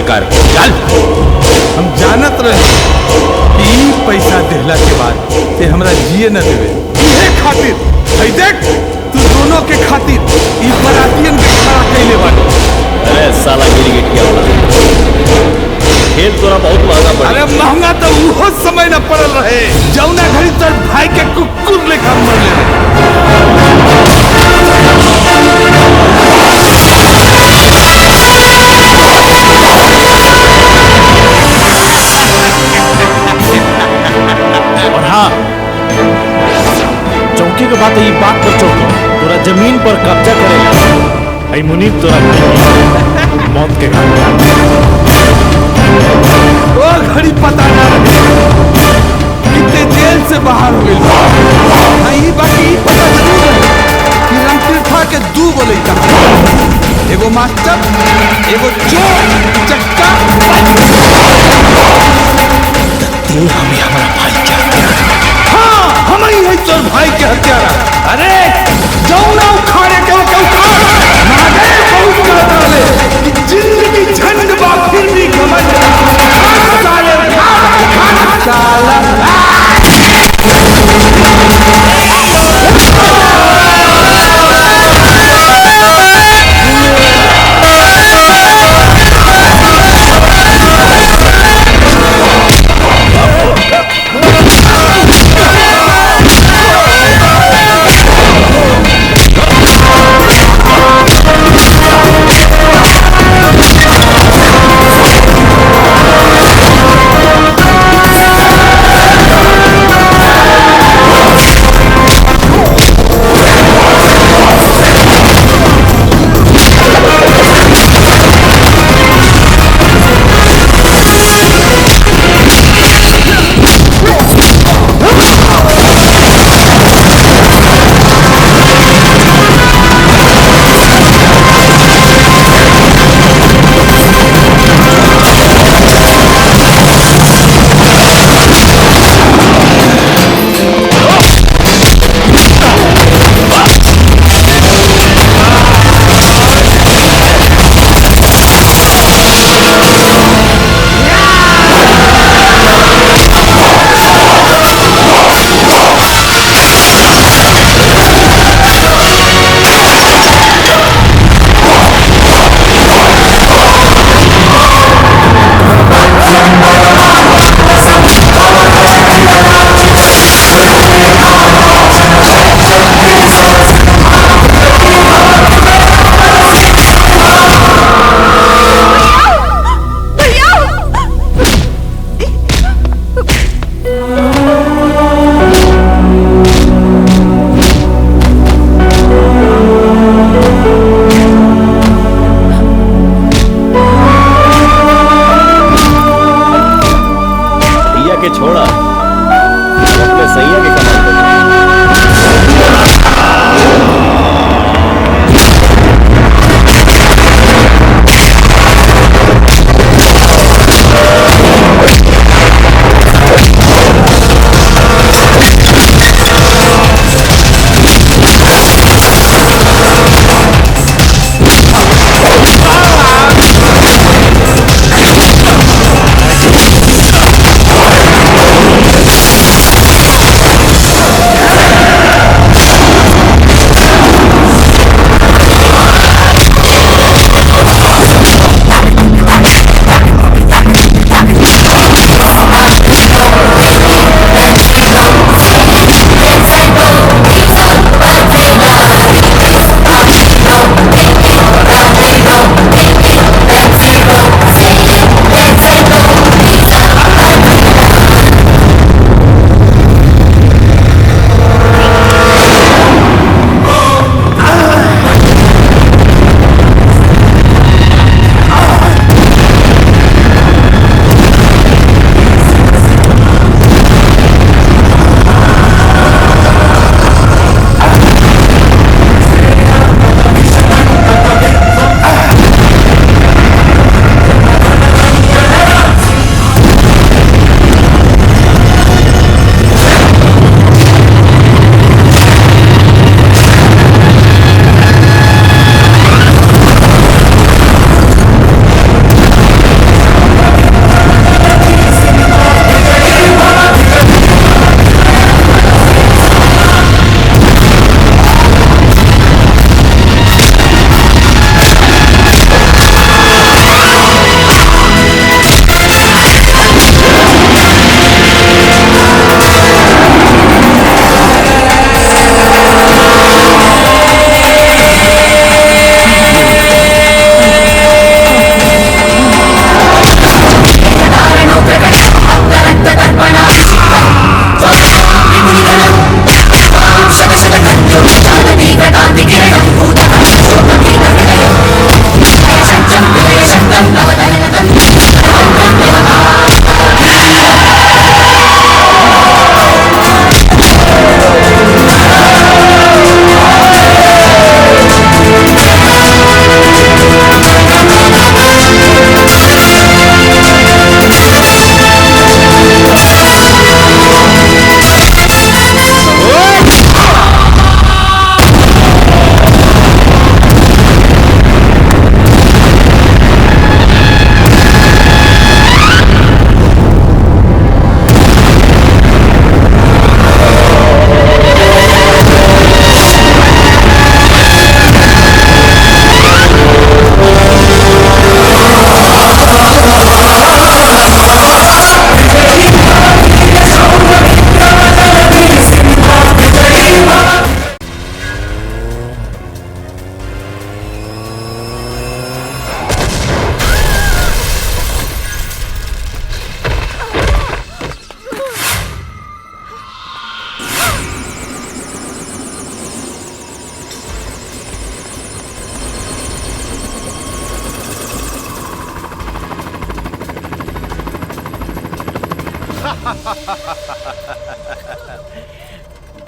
बेकार चल। हम जानत रहे कि ई पैसा देहला के बाद ते हमरा जिए न देवे, इहे खातिर हई देख तू दोनों के खातिर ई बरातियन के खड़ा कैले बानी। अरे साला गिरी गिटिया वाला खेल तोरा बहुत महंगा पड़ा। अरे महंगा तो उहो समय न पड़ल रहे जौना घड़ी तोर भाई के कुकुर लेखा मरले रहे। और हाँ, चौकी के बात ये बात पर चौकी तोरा जमीन पर कब्जा करेगा। आई मुनीब तोरा मौत के घाट ओ घड़ी पता ना रहे कितने जेल से बाहर हो गई। हाँ ई बाकी ई पता जरूर रहे कि रामतीर्था के दू गो लइका, एगो मास्टर एगो चोर चक्का। तू हमें हमारा भाई क्या हाँ हम ही है तोर भाई के हत्यारा। अरे जौना उखाड़े के उखाड़ महादेव बहुत कहता है कि जिंदगी झंड बा फिर भी घमंड साले साला।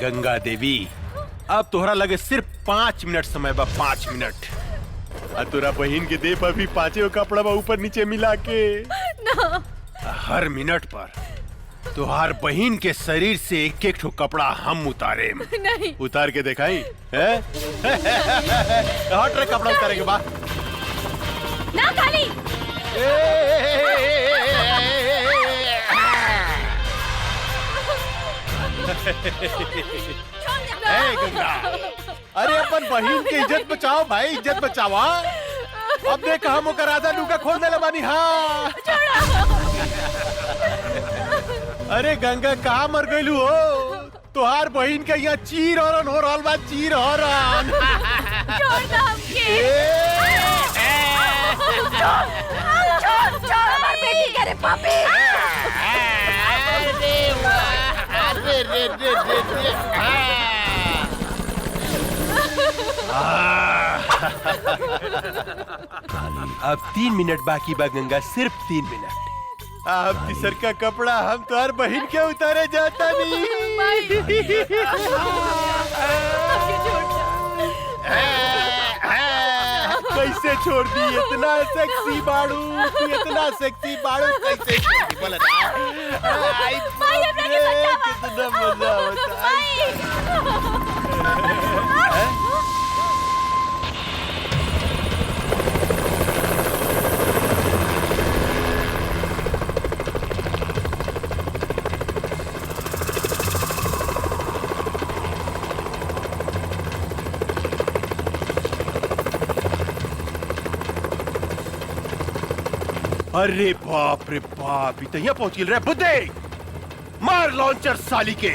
गंगा देवी, अब तोहरा लगे सिर्फ 5 मिनट समय बा, 5 मिनट। तोरा बहन के देह पर भी 5 कपड़ा बा ऊपर नीचे मिला के ना। हर मिनट पर तुहार बहन के शरीर से एक एक ठो कपड़ा हम उतारे। नहीं। उतार के दिखाई है? हट रे, कपड़ा उतारे के बाद ना काली। गंगा, अरे अपन बहन की इज्जत बचाओ भाई, इज्जत बचाओ। अब देख हम ओकर आधा लुका खोल देले बानी। हाँ अरे गंगा, कहाँ मर गईलू हो? तुहार बहन के यहाँ चीर हरण हो रहल बा, चीर हरण। छोड़ दो हमके। छोड़ हमार बेटी के रे पापी। अब 3 मिनट बाकी बा गंगा, सिर्फ 3 मिनट। अब तीसर का कपड़ा हम तुहार बहन के उतारे जाता नहीं। कैसे छोड़ दी? इतना सेक्सी बाड़ू, तू इतना सेक्सी बाड़ू, कैसे छोड़ दी? बोला ना। कितना मजा होता है। अरे बाप रे बाप, इतना पहुंच गिल रे बुद्धे। मार लॉन्चर साली के।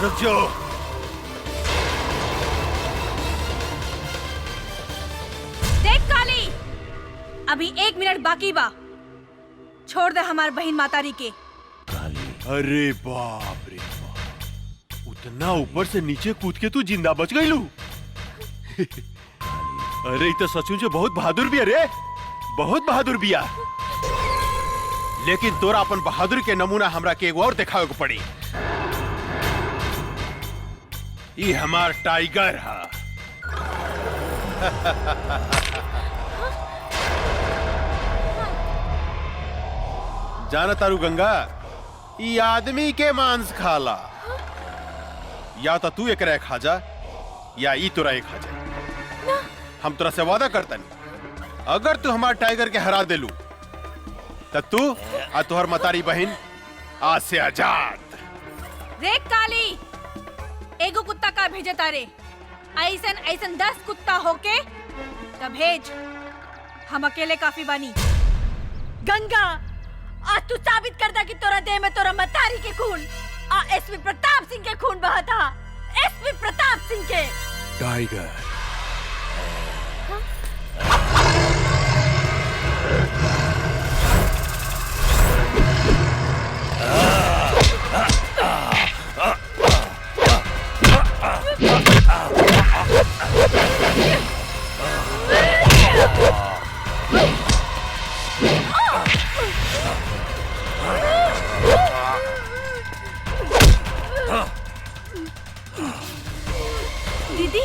रुक जाओ। अभी 1 मिनट बाकी बा। छोड़ दे हमार बहन मातारी के। अरे बाप रे बाप, उतना ऊपर से नीचे कूद के तू जिंदा बच गई लू। अरे तो सचमुच बहुत बहादुर भी है रे, बहुत बहादुर बिया। लेकिन तोरा अपन बहादुर के नमूना हमरा के एगो और दिखावे को पड़ी। ये हमार टाइगर है। जाना तारू गंगा, ये आदमी के मांस खाला। या तो तू एकरा खा जा, या ई तोरा खा जा। हम तोरा से वादा करता नहीं, अगर तू हमार टाइगर के हरा देलू तो तू आ तोहर मतारी बहन आज से आजाद। रे काली, एगो कुत्ता का भेजे तारे। ऐसन ऐसन 10 कुत्ता होके तब भेज। हम अकेले काफी बानी। गंगा, आज तू साबित कर दा कि तोरा देह में तोरा मतारी के खून एसपी प्रताप सिंह के खून बहा था। एसपी प्रताप सिंह के। टाइगर, दीदी,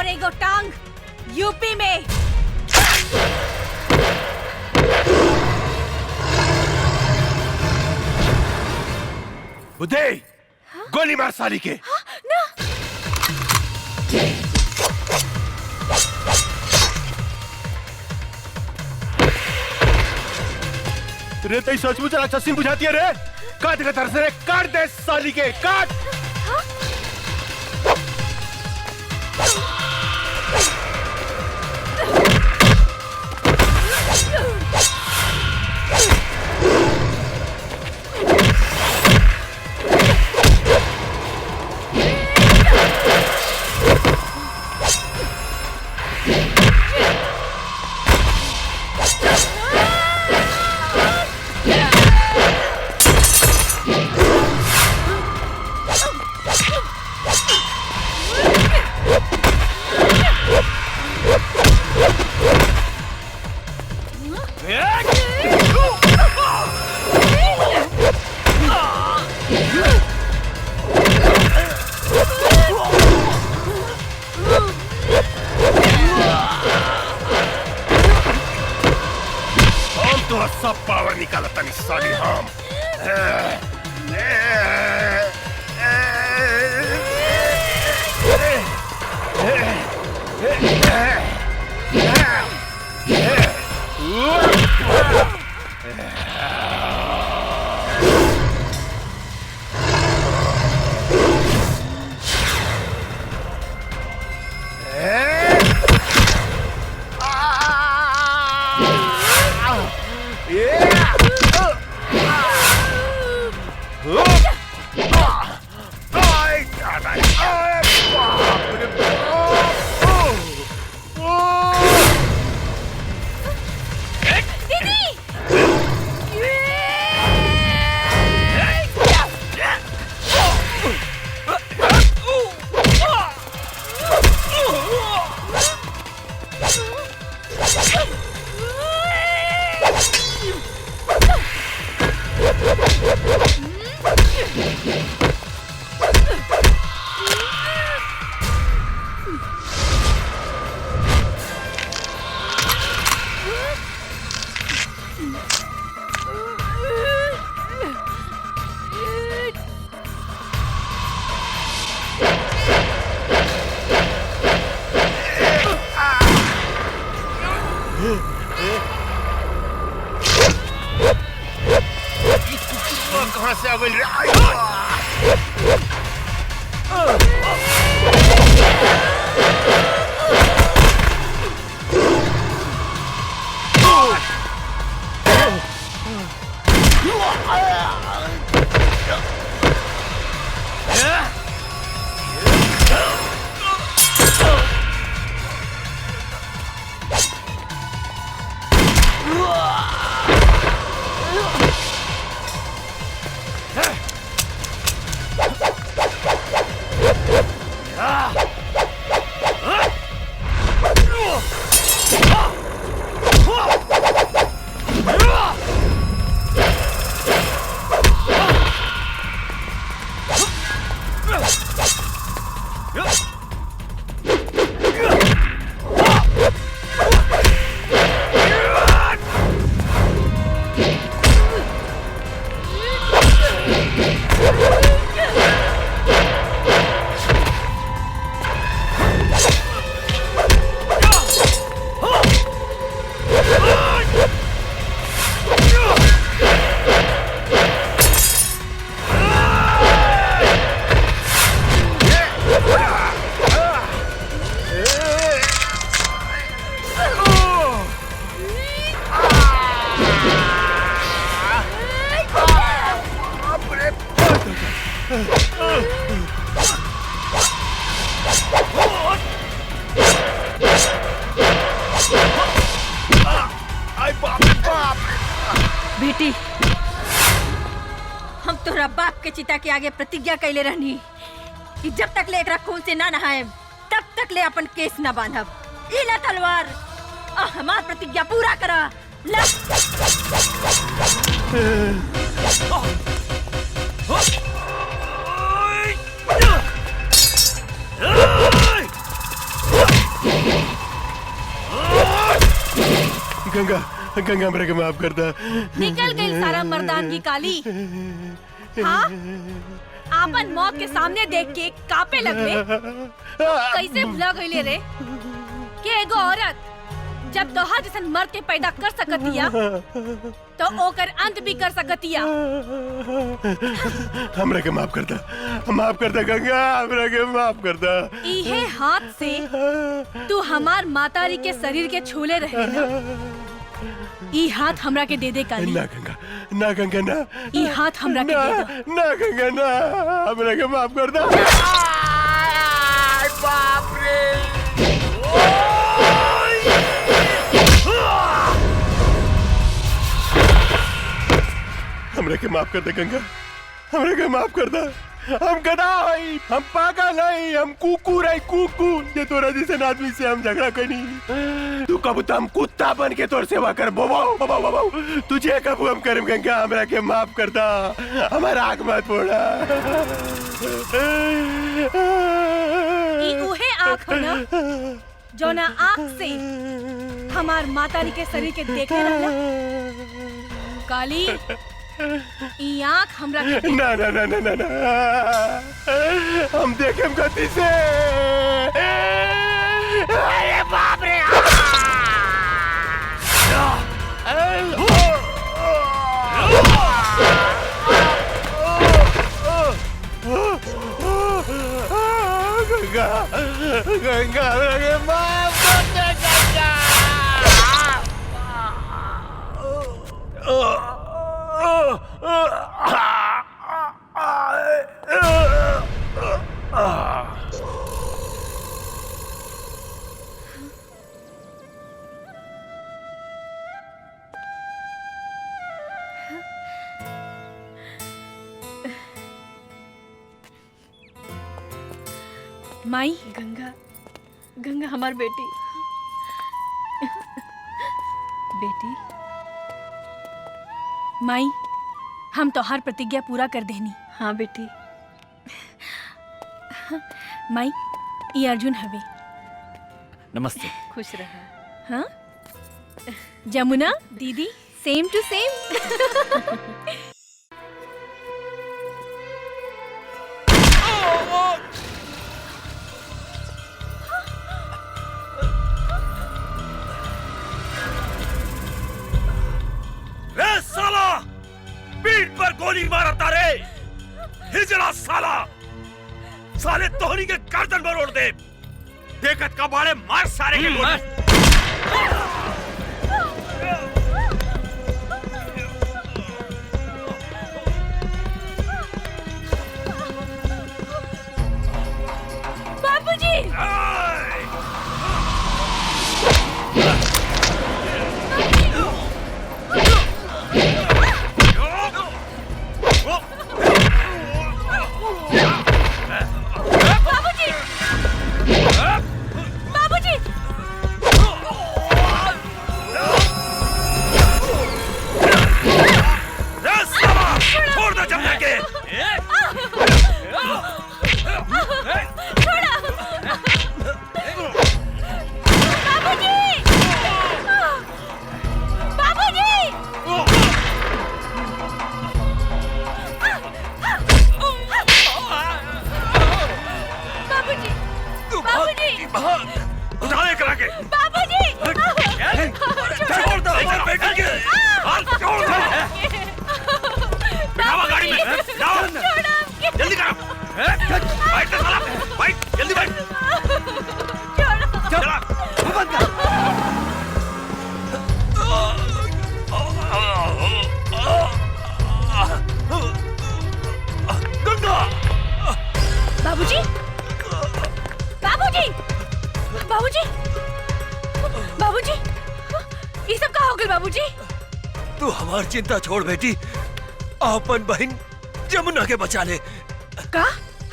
एगो टांग यूपी में। बुद्धे, गोली मार साली के। ना रे तई सचमुच राक्षसी बुझाती है रे। काट के तरस रे, काट दे साली के, काट। सब पावर निकाला तनी साली हम। कहां से आ गई रे? बेटी, हम तोरा बाप के चिता के आगे प्रतिज्ञा कैले रहनी कि जब तक ले एकरा खून से ना नहाए तब तक ले अपन केस ना बांधब। ई ला तलवार और हमार प्रतिज्ञा पूरा करा। ला गंगा गंगा हमरा के माफ कर दा। निकल गई सारा मर्दानगी काली। हाँ आपन मौत के सामने देख के कापे लगले। कैसे भुला गईले रे कि एगो औरत जब तोहार जैसन मर्द के पैदा कर सकतिया तो ओकर अंत भी कर सकतिया। हमरा के माफ कर दा गंगा, हमरा के माफ कर दा। इहे हाथ से तू हमार मातारी के शरीर के छूले रहे ना, ई हाथ हमरा के दे दे काली। ना गंगा ना गंगा ना, ई हाथ हमरा के दे दो। ना गंगा ना, हमरा के माफ कर दा। बाप रे हमरा के माफ कर दे गंगा, हमरा के माफ कर दा। हम गधा हई, हम पागल हई, हम कुकुर हई, कुकुर जे तोरा जैसे आदमी से हम झगड़ा कनी। तू कब हम कुत्ता बन के तोर सेवा कर बोबो तुझे कब हम करम गंगा, हमरा के माफ कर दा, हमारा आग मत फोड़ा। ई उहे आँख हो ना जो ना आँख से हमार मातारी के शरीर के देखे रहला। काली ई आँख हमरा के ना ना ना ना ना ना, हम देखेम गति से। अरे बाप रे गंगा गंगा रे माफ कर दे गंगा। माई गंगा गंगा हमार बेटी बेटी माई हम तोहार प्रतिज्ञा पूरा कर देनी। हाँ बेटी। माई ई अर्जुन हवे। नमस्ते। खुश रहा। हाँ जमुना दीदी सेम टू सेम। साला पीठ पर गोली मारा तारे, हिजड़ा साला, साले तोहनी के गर्दन पर ओढ़ दे। देखत का बाड़े मार सारे के गोली। बाबूजी तू हमार चिंता छोड़ बेटी, अपन बहन जमुना के बचा ले। का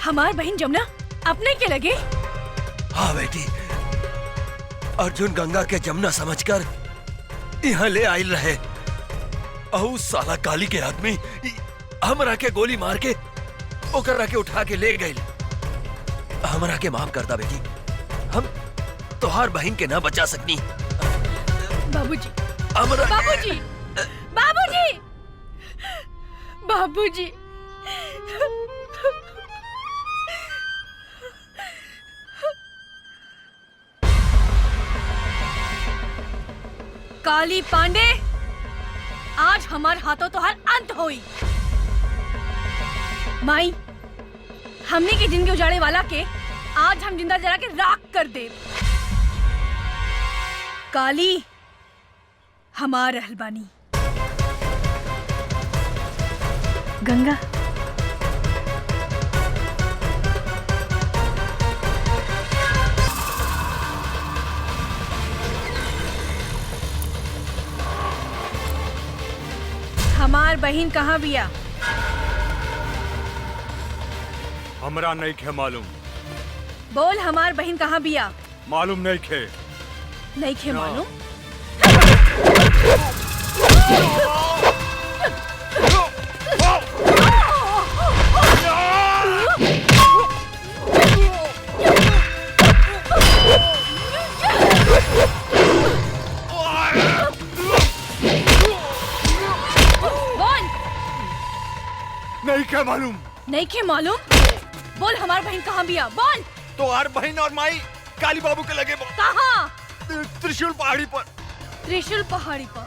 हमार बहन जमुना अपने के लगे? हाँ बेटी, अर्जुन गंगा के जमुना समझकर यहाँ ले आइल रहे। अहू साला काली के आदमी हमरा के गोली मार के ओकरा के उठा के ले गए। हमरा के माफ कर दा बेटी, हम तोहार बहन के ना बचा सकनी। बाबूजी, हमरा बाबूजी, बाबूजी, बाबूजी। काली पांडे, आज हमार हाथों तो हर अंत होई। माई, हमने की जिंदगी उजाड़े वाला के आज हम जिंदा जला के राख कर दे। काली हमार रहलबानी। गंगा, हमार बहन कहाँ बिया? हमरा नहीं खे मालूम। बोल, हमार बहन कहाँ बिया? मालूम नहीं खे। नहीं खे मालूम? नहीं खे मालूम। नहीं खे मालूम? बोल, हमार बहन कहाँ बिया? बोल। तो हर बहन और माई काली बाबू के लगे कहाँ? त्रिशूल पहाड़ी पर। त्रिशूल पहाड़ी पर।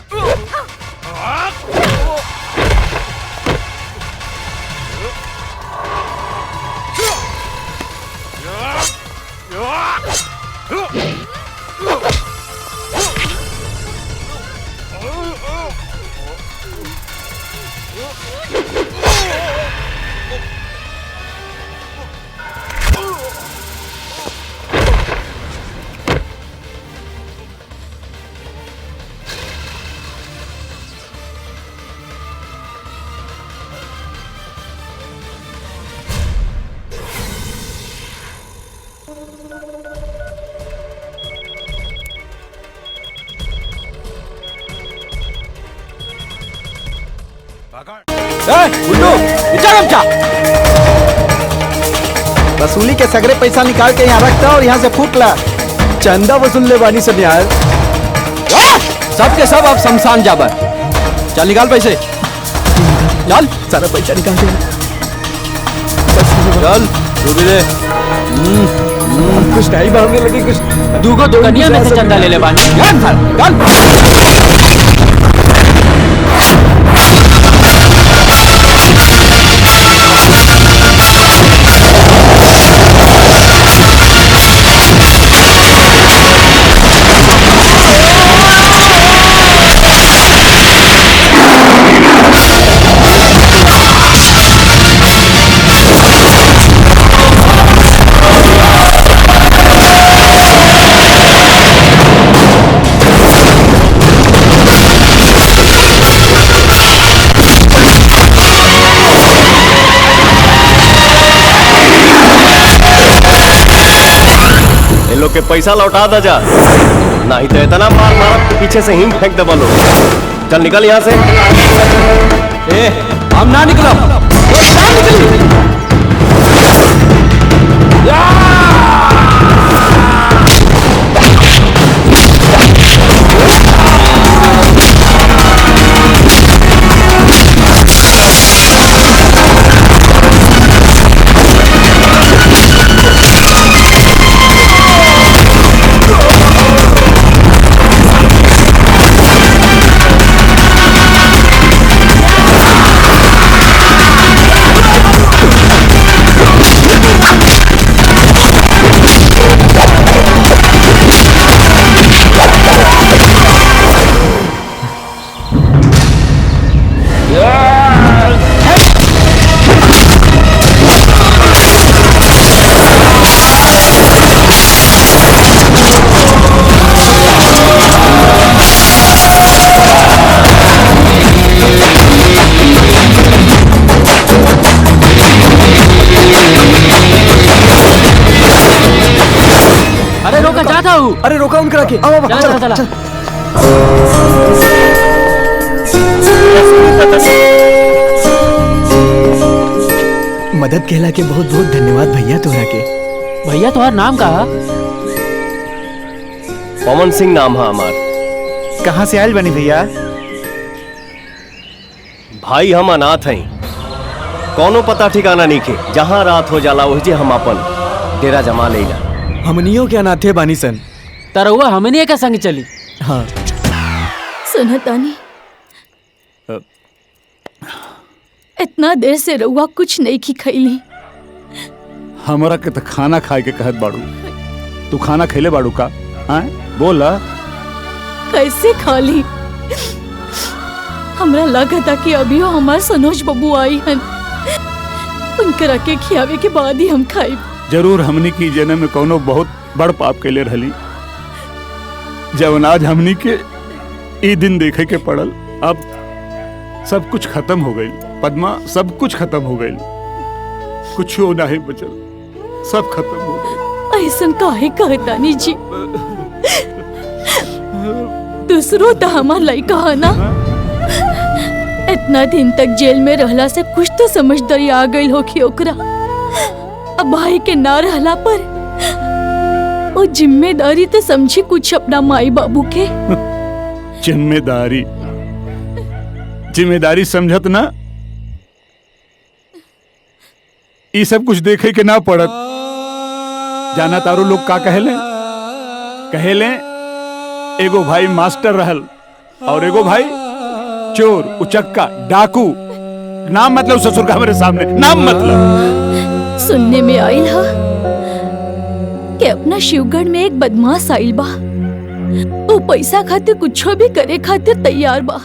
वसूली के सगरे पैसा निकाल के यहाँ रखता और यहाँ से फूक ला। चंदा वसूल ले बानी सब यार। सब के सब आप शमशान जाबर। चल निकाल पैसे। चल सारा पैसा निकाल दे। चल तू भी दे। कुछ टाइम भागने लगी कुछ। दूगो दुकनिया में से चंदा ले ले बानी। लोग के पैसा लौटा दा जा, नहीं तो इतना मार मारब के पीछे से हिम फेंक दे बोलो। चल निकल यहाँ से। हम ना निकलब। अरे रोका उनका के। चला चला। मदद केला के बहुत बहुत धन्यवाद भैया तोरा के। भैया तुम्हारा नाम का? पवन सिंह नाम है हमार। कहाँ से आयल बनी भैया? भाई हम अनाथ हैं, कौनो पता ठिकाना नहीं के। जहाँ रात हो जाला वही हम अपन डेरा जमा लेला। हमनियों के अनाथे बानी सन। तरौआ हमने का संग चली। हाँ सुना तानी, इतना देर से रउआ कुछ नहीं की खैली। हमरा के तो खाना खाए के कहत बाड़ू, तू खाना खैले बाड़ू का? हाँ बोला। कैसे खा ली? हमरा लगा था कि अभी हमार सनोज बबू आई हन, उनकरा के खियावे के बाद ही हम खाई। जरूर हमनी की जन्म में कोनो बहुत बड़ पाप के ले रहली, जब आज हमनी के ई दिन देखे के पड़ल। अब सब कुछ खत्म हो गई पद्मा, सब कुछ खत्म हो गई, कुछ नहीं बचल, सब खत्म हो गई। ऐसन काहे कहतानी जी? दूसरो तो हमार लइका है ना। इतना दिन तक जेल में रहला से कुछ तो समझदारी आ गई होखी ओकरा। अब भाई के ना रहला पर वो जिम्मेदारी तो समझी कुछ अपना माई बाबू के। जिम्मेदारी जिम्मेदारी समझत ना, ये सब कुछ देखे के ना पड़त। जाना तारो लोग का कहेले एगो भाई मास्टर रहल और एगो भाई चोर, उचक्का, डाकू। नाम मतलब ससुर का हमारे सामने नाम मतलब। सुनने में आइल हा कि अपना शिवगढ़ में एक बदमाश आइल बा। वो पैसा खातिर कुछ भी करे खातिर तैयार बा।